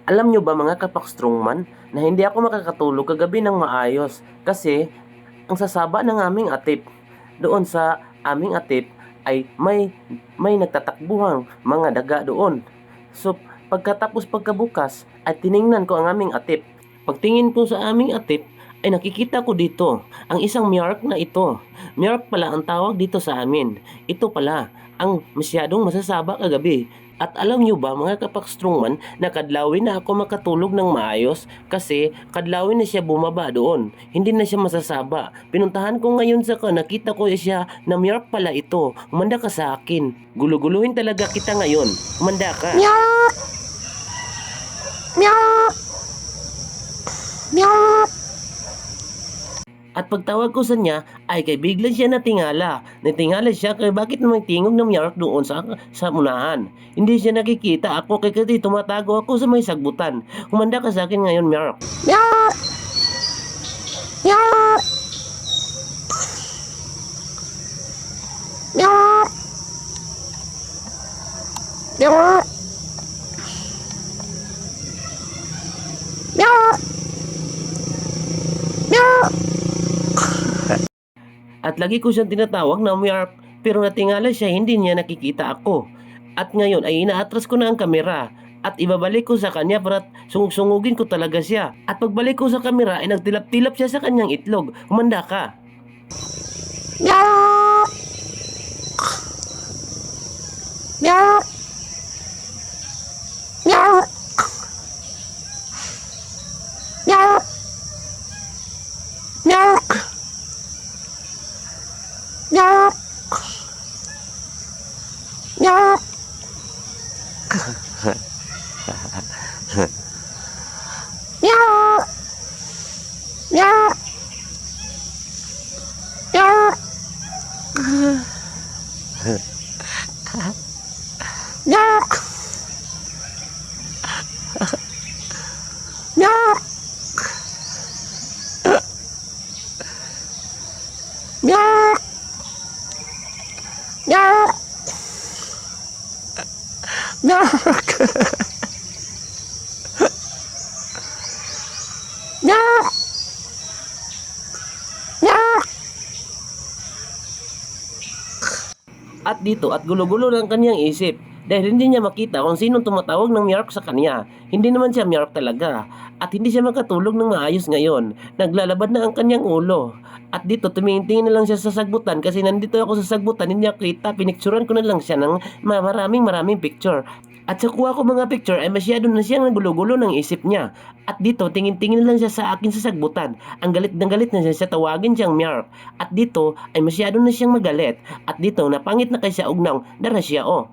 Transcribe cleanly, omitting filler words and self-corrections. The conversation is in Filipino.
Alam nyo ba mga kapak strongman na hindi ako makakatulog kagabi ng maayos kasi ang sasaba ng aming atip. Doon sa aming atip ay may nagtatakbuhang mga daga doon. So pagkatapos pagkabukas ay tiningnan ko ang aming atip. Pagtingin ko sa aming atip ay nakikita ko dito ang isang miyark na ito. Miyark pala ang tawag dito sa amin. Ito pala ang masyadong masasaba kagabi. At alam nyo ba mga kapak strongman na kadlawin na ako makatulog ng maayos kasi kadlawin na siya bumaba doon. Hindi na siya masasaba. Pinuntahan ko ngayon sa nakita ko siya na miyark pala ito. Umanda ka sa akin. Guluguluhin talaga kita ngayon. Umanda ka. Meow. Meow. Meow. At pagtawag ko sa niya ay kay bigla siya natingala. Natingala siya kay bakit naman tingog ng miyark doon sa unahan. Hindi siya nakikita ako kay kasi tumatago ako sa may sagbutan. Humanda ka sa akin ngayon miyark. Meow. Meow. Meow. Meow. Meow. Meow. At lagi ko siyang tinatawag na miyark pero natingala siya hindi niya nakikita ako. At ngayon ay inaatras ko na ang kamera at ibabalik ko sa kanya para sungugin ko talaga siya. At pagbalik ko sa kamera ay nagtilap-tilap siya sa kanyang itlog. Humanda ka. Meow. Meow. Meow. Meow. Meow. Meow. Meow. Meow. Meow. Meow. Meow. Meow. Meow. Meow. Meow. Meow. Meow. At dito at gulo-gulo ng kanyang isip dahil hindi niya makita kung sinong tumatawag ng miyark sa kanya. Hindi naman siya miyark talaga at hindi siya makatulog ng maayos ngayon. Naglalabad na ang kanyang ulo. At dito tumingin na lang siya sa sagbutan kasi nandito ako sa sagbutan, hindi niya kita. Pinicturean ko na lang siya ng maraming picture. At sa kuha ko mga picture ay masyado na siyang nagulo-gulo ng isip niya. At dito tingin-tingin lang siya sa akin sa sagbutan. Ang galit na galit na siya tawagin siyang miyark. At dito ay masyado na siyang magalit. At dito napangit na kay siya ugnang dara siya oh.